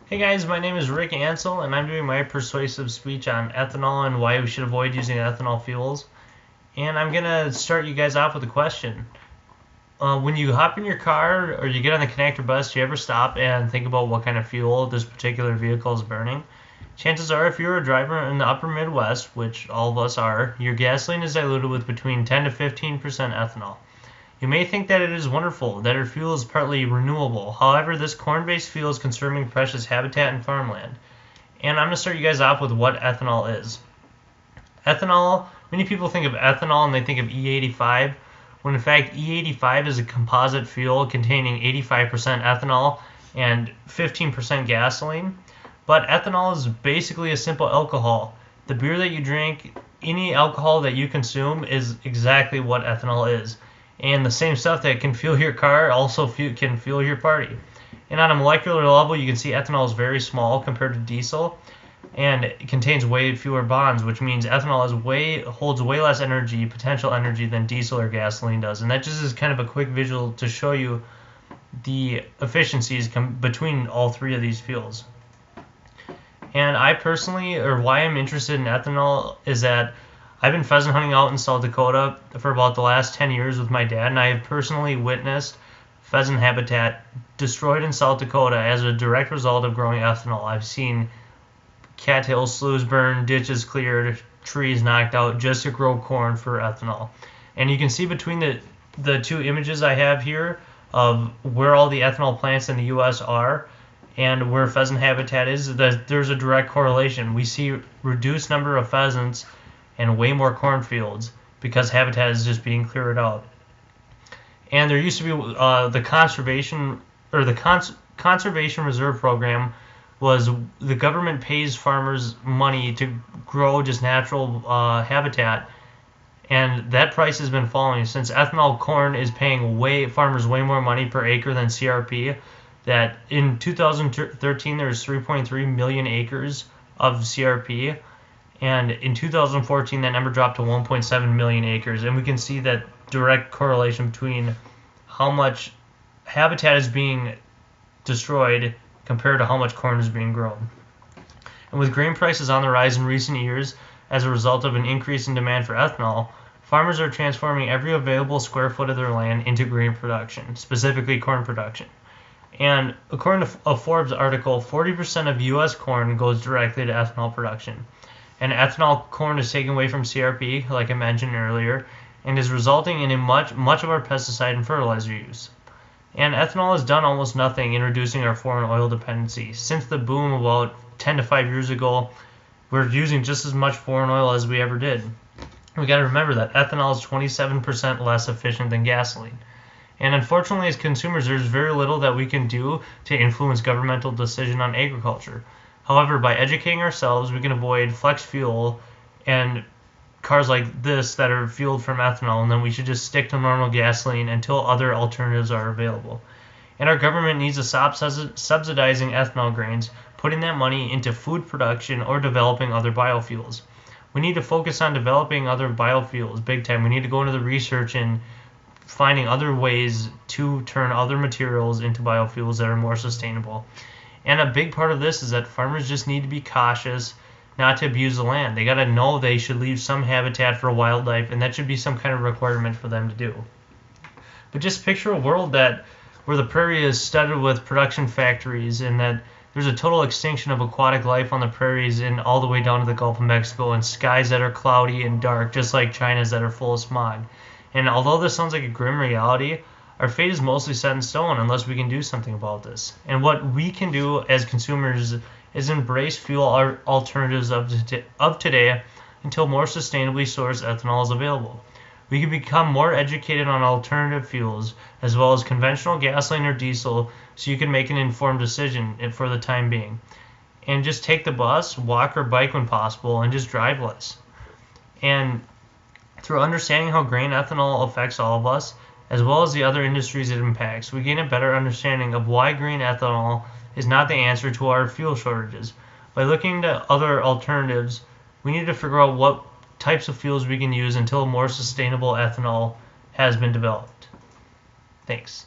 Hey guys, my name is Rick Ansel, and I'm doing my persuasive speech on ethanol and why we should avoid using ethanol fuels. And I'm going to start you guys off with a question. When you hop in your car or you get on the connector bus, do you ever stop and think about what kind of fuel this particular vehicle is burning? Chances are, if you're a driver in the upper Midwest, which all of us are, your gasoline is diluted with between 10 to 15% ethanol. You may think that it is wonderful that our fuel is partly renewable. However, this corn-based fuel is consuming precious habitat and farmland. And I'm going to start you guys off with what ethanol is. Ethanol, many people think of ethanol and they think of E85, when in fact E85 is a composite fuel containing 85% ethanol and 15% gasoline. But ethanol is basically a simple alcohol. The beer that you drink, any alcohol that you consume is exactly what ethanol is. And the same stuff that can fuel your car also can fuel your party. And on a molecular level, you can see ethanol is very small compared to diesel, and it contains way fewer bonds, which means ethanol holds way less energy, potential energy, than diesel or gasoline does. And that just is kind of a quick visual to show you the efficiencies between all three of these fuels. And I personally, or why I'm interested in ethanol, is that I've been pheasant hunting out in South Dakota for about the last 10 years with my dad, and I have personally witnessed pheasant habitat destroyed in South Dakota as a direct result of growing ethanol. I've seen cattail sloughs burned, ditches cleared, trees knocked out just to grow corn for ethanol. And you can see between the two images I have here of where all the ethanol plants in the U.S. are and where pheasant habitat is, that there's a direct correlation. We see reduced number of pheasants and way more cornfields because habitat is just being cleared out. And there used to be the conservation reserve program was the government pays farmers money to grow just natural habitat, and that price has been falling since ethanol corn is paying farmers way more money per acre than CRP. That in 2013 there was 3.3 million acres of CRP. And in 2014, that number dropped to 1.7 million acres. And we can see that direct correlation between how much habitat is being destroyed compared to how much corn is being grown. And with grain prices on the rise in recent years as a result of an increase in demand for ethanol, farmers are transforming every available square foot of their land into grain production, specifically corn production. And according to a Forbes article, 40% of U.S. corn goes directly to ethanol production. And ethanol corn is taken away from CRP, like I mentioned earlier, and is resulting in much of our pesticide and fertilizer use. And ethanol has done almost nothing in reducing our foreign oil dependency. Since the boom about 10 to 5 years ago, we're using just as much foreign oil as we ever did. We got to remember that ethanol is 27% less efficient than gasoline. And unfortunately, as consumers, there's very little that we can do to influence governmental decision on agriculture. However, by educating ourselves, we can avoid flex fuel and cars like this that are fueled from ethanol, and then we should just stick to normal gasoline until other alternatives are available. And our government needs to stop subsidizing ethanol grains, putting that money into food production or developing other biofuels. We need to focus on developing other biofuels big time. We need to go into the research and finding other ways to turn other materials into biofuels that are more sustainable. And a big part of this is that farmers just need to be cautious not to abuse the land. They got to know they should leave some habitat for wildlife, and that should be some kind of requirement for them to do. But just picture a world where the prairie is studded with production factories, and that there's a total extinction of aquatic life on the prairies and all the way down to the Gulf of Mexico, and skies that are cloudy and dark, just like China's that are full of smog. And although this sounds like a grim reality, our fate is mostly set in stone unless we can do something about this. And what we can do as consumers is embrace fuel alternatives of today until more sustainably sourced ethanol is available. We can become more educated on alternative fuels as well as conventional gasoline or diesel so you can make an informed decision for the time being. And just take the bus, walk, or bike when possible, and just drive less. And through understanding how grain ethanol affects all of us, as well as the other industries it impacts, we gain a better understanding of why green ethanol is not the answer to our fuel shortages. By looking to other alternatives, we need to figure out what types of fuels we can use until more sustainable ethanol has been developed. Thanks.